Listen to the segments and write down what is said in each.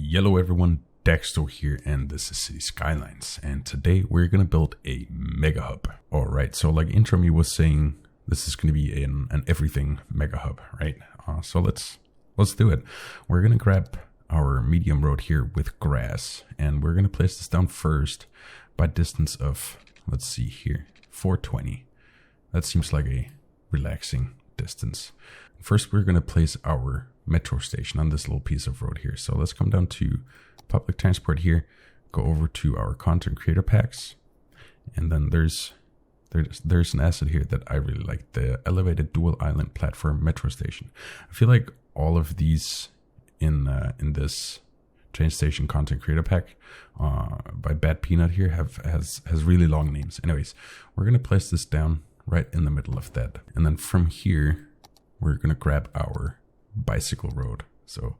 Yellow everyone, Dexter here, and this is City Skylines, and today we're gonna build a mega hub. Alright, so like intro me was saying, this is gonna be an everything mega hub, right? So let's do it. We're gonna grab our medium road here with grass, and we're gonna place this down first by distance of, let's see here, 420. That seems like a relaxing distance. First, we're gonna place our metro station on this little piece of road here. So let's come down to public transport here, go over to our content creator packs, and then there's an asset here that I really like, the elevated dual island platform metro station. I feel like all of these in this train station content creator pack by Bad Peanut here has really long names. Anyways, we're gonna place this down right in the middle of that, and then from here we're gonna grab our bicycle road, so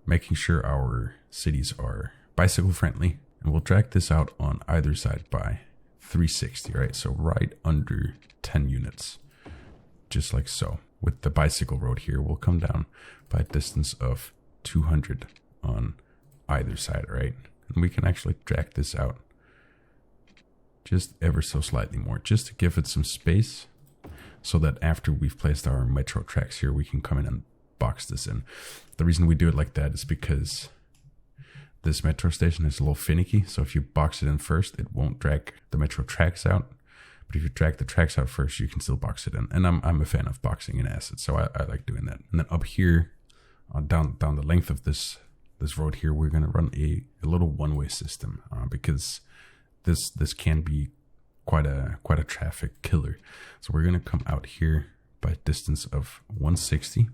making sure our cities are bicycle friendly, and we'll drag this out on either side by 360, right? So right under 10 units, just like so. With the bicycle road here, we'll come down by a distance of 200 on either side, right? And we can actually drag this out just ever so slightly more, just to give it some space, so that after we've placed our metro tracks here, we can come in and box this in. The reason we do it like that is because this metro station is a little finicky, so if you box it in first, it won't drag the metro tracks out. But if you drag the tracks out first, you can still box it in. And I'm a fan of boxing in assets, so I like doing that. And then up here, down the length of this road here, we're gonna run a little one-way system because this can be quite a traffic killer. So we're gonna come out here by a distance of 160.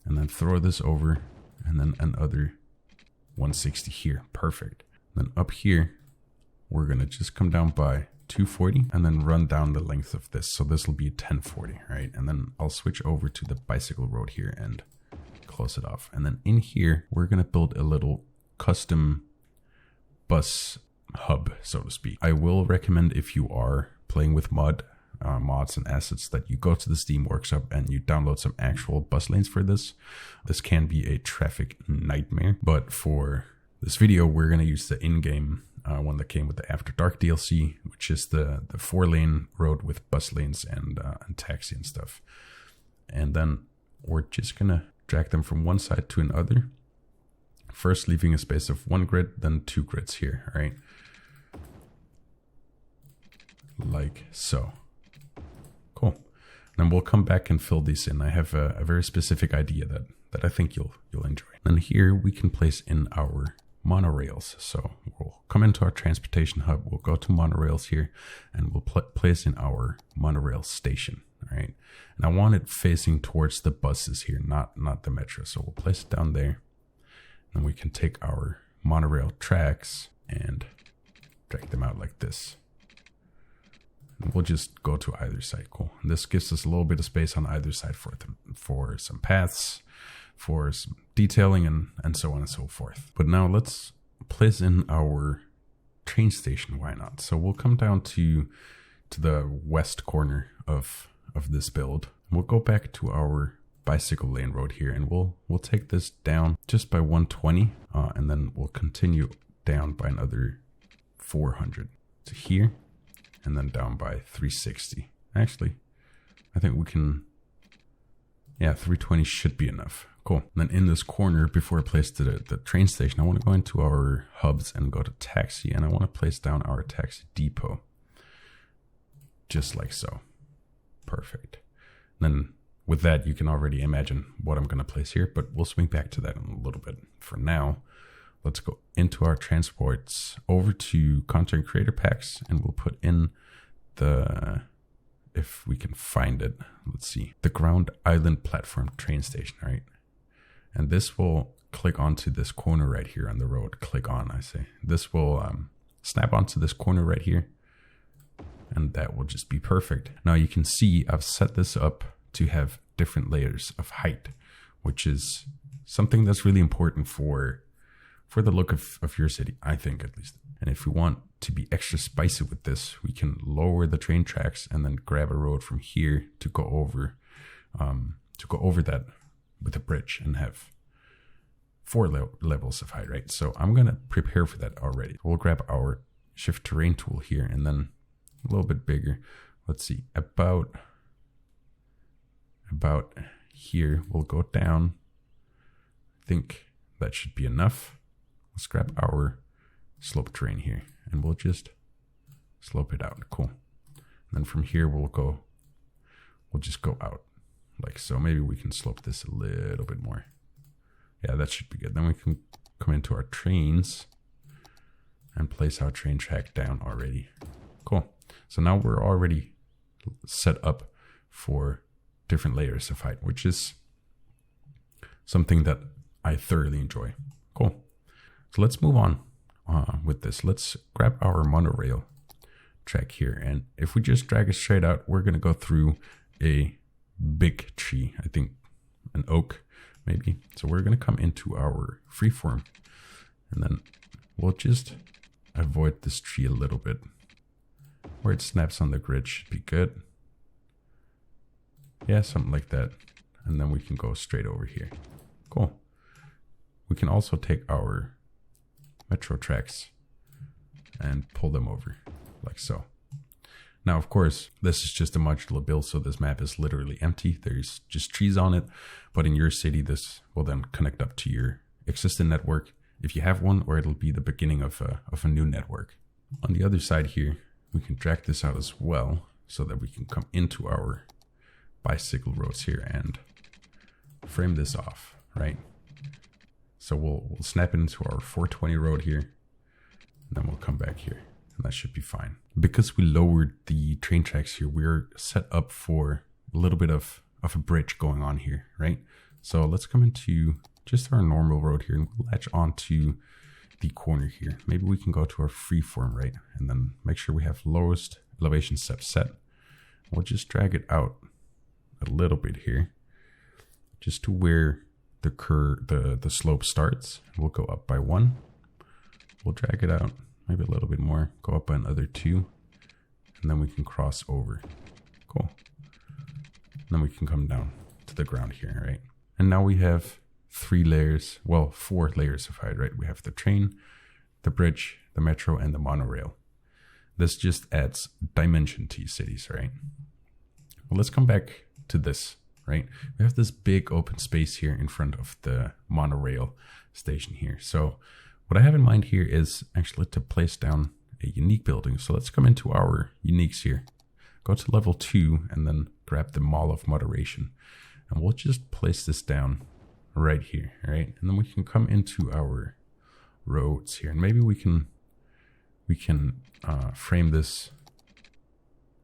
And then throw this over, and then another 160 here. Perfect. Then up here, we're gonna just come down by 240 and then run down the length of this. So this will be 1040, right? And then I'll switch over to the bicycle road here and close it off. And then in here, we're gonna build a little custom bus hub, so to speak. I will recommend, if you are playing with mods and assets, that you go to the Steam Workshop and you download some actual bus lanes for this. This can be a traffic nightmare, but for this video, we're going to use the in-game one that came with the After Dark DLC, which is the 4-lane road with bus lanes and taxi and stuff. And then we're just going to drag them from one side to another. First, leaving a space of 1 grid, then 2 grids here, all right? Like so. Cool. Then we'll come back and fill these in. I have a very specific idea that I think you'll enjoy. And here we can place in our monorails. So we'll come into our transportation hub. We'll go to monorails here, and we'll place in our monorail station. All right. And I want it facing towards the buses here, not the metro. So we'll place it down there. And we can take our monorail tracks and drag them out like this. We'll just go to either side. Cool. And this gives us a little bit of space on either side for some paths, for some detailing, and so on and so forth. But now let's place in our train station. Why not? So we'll come down to the west corner of this build. We'll go back to our bicycle lane road here, and we'll take this down just by 120, and then we'll continue down by another 400 to here. And then down by 360. Actually, I think we can, 320 should be enough. Cool. And then in this corner, before I place the train station, I want to go into our hubs and go to taxi, and I want to place down our taxi depot. Just like so. Perfect. And then with that, you can already imagine what I'm going to place here, but we'll swing back to that in a little bit. For now, let's go into our transports, over to content creator packs, and we'll put in if we can find it, let's see, the ground island platform train station, right? And this will click onto this corner right here on the road. Click on, I say. This will snap onto this corner right here, and that will just be perfect. Now you can see I've set this up to have different layers of height, which is something that's really important for the look of your city, I think, at least. And if we want to be extra spicy with this, we can lower the train tracks and then grab a road from here to go over that with a bridge and have levels of height, right? So I'm gonna prepare for that already. We'll grab our shift terrain tool here and then a little bit bigger. Let's see, about here. We'll go down. I think that should be enough. Let's grab our slope terrain here and we'll just slope it out. Cool. And then from here we'll just go out like so. Maybe we can slope this a little bit more. Yeah, that should be good. Then we can come into our trains and place our train track down already. Cool. So now we're already set up for different layers of height, which is something that I thoroughly enjoy. Cool. So let's move on with this. Let's grab our monorail track here. And if we just drag it straight out, we're going to go through a big tree. I think an oak maybe. So we're going to come into our freeform and then we'll just avoid this tree a little bit. Where it snaps on the grid should be good. Yeah, something like that. And then we can go straight over here. Cool. We can also take our metro tracks and pull them over like so. Now, of course, this is just a modular build, so this map is literally empty. There's just trees on it, but in your city, this will then connect up to your existing network if you have one, or it'll be the beginning of a new network. On the other side here, we can drag this out as well so that we can come into our bicycle roads here and frame this off, right? So we'll snap it into our 420 road here, and then we'll come back here, and that should be fine. Because we lowered the train tracks here, we're set up for a little bit of a bridge going on here, right? So let's come into just our normal road here and we'll latch onto the corner here. Maybe we can go to our freeform, right? And then make sure we have lowest elevation step set. We'll just drag it out a little bit here, just to where the slope starts. We'll go up by 1. We'll drag it out maybe a little bit more, go up by another 2, and then we can cross over. Cool. And then we can come down to the ground here, right? And now we have 4 layers of height, right? We have the train, the bridge, the metro, and the monorail. This just adds dimension to your cities, right? Well, let's come back to this, right? We have this big open space here in front of the monorail station here. So what I have in mind here is actually to place down a unique building. So let's come into our uniques here, go to level 2, and then grab the Mall of Moderation. And we'll just place this down right here, right? And then we can come into our roads here, and maybe we can frame this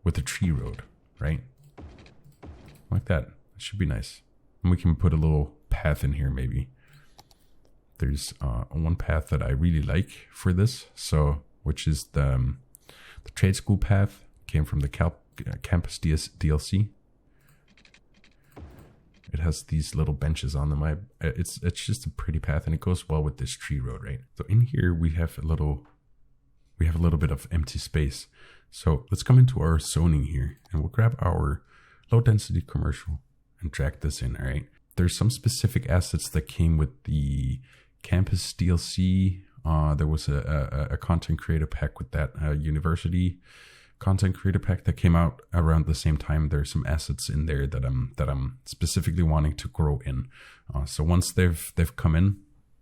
with a tree road, right? Like that. It should be nice. And we can put a little path in here maybe. There's one path that I really like for this, so which is the trade school path. Came from the campus DLC. It has these little benches on them. It's just a pretty path, and it goes well with this tree road, right? So in here we have a little bit of empty space. So let's come into our zoning here, and we'll grab our low density commercial and drag this in. All right. There's some specific assets that came with the campus DLC. There was a content creator pack with that university content creator pack that came out around the same time. There's some assets in there that I'm specifically wanting to grow in. So once they've come in,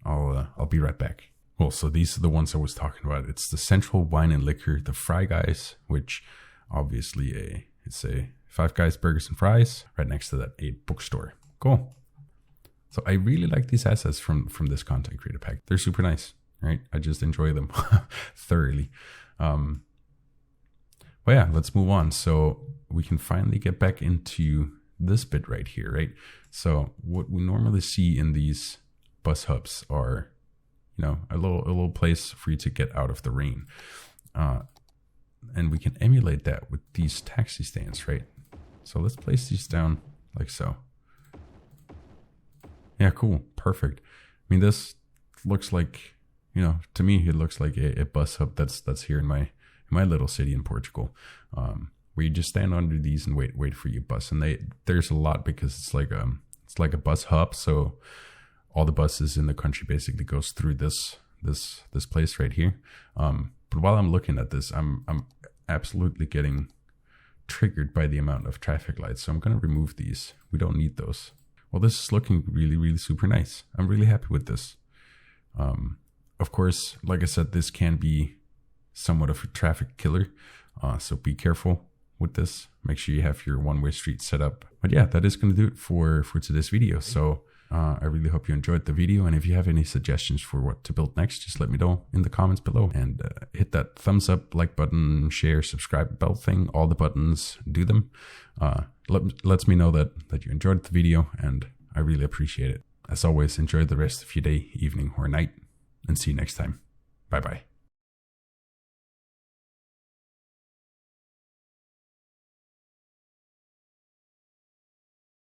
I'll be right back. Well, so these are the ones I was talking about. It's the Central Wine and Liquor, the Fry Guys, which obviously it's a Five Guys Burgers and Fries. Right next to that, a bookstore. Cool. So I really like these assets from this content creator pack. They're super nice, right? I just enjoy them thoroughly. But yeah, let's move on. So we can finally get back into this bit right here, right? So what we normally see in these bus hubs are, a little place for you to get out of the rain. And we can emulate that with these taxi stands, right? So let's place these down like so. Yeah, cool. Perfect. I mean, this looks like, to me, it looks like a bus hub that's here in my little city in Portugal, where you just stand under these and wait for your bus. And there's a lot because it's like a bus hub. So all the buses in the country basically goes through this place right here. But while I'm looking at this, I'm absolutely getting triggered by the amount of traffic lights. So I'm going to remove these. We don't need those. Well, this is looking really, really super nice. I'm really happy with this. Of course, like I said, this can be somewhat of a traffic killer. So be careful with this. Make sure you have your one-way street set up. But yeah, that is going to do it for today's video. So I really hope you enjoyed the video. And if you have any suggestions for what to build next, just let me know in the comments below. And hit thumbs up, like button, share, subscribe, bell thing, all the buttons, do them. Lets me know that you enjoyed the video, and I really appreciate it. As always, enjoy the rest of your day, evening, or night, and see you next time. Bye-bye.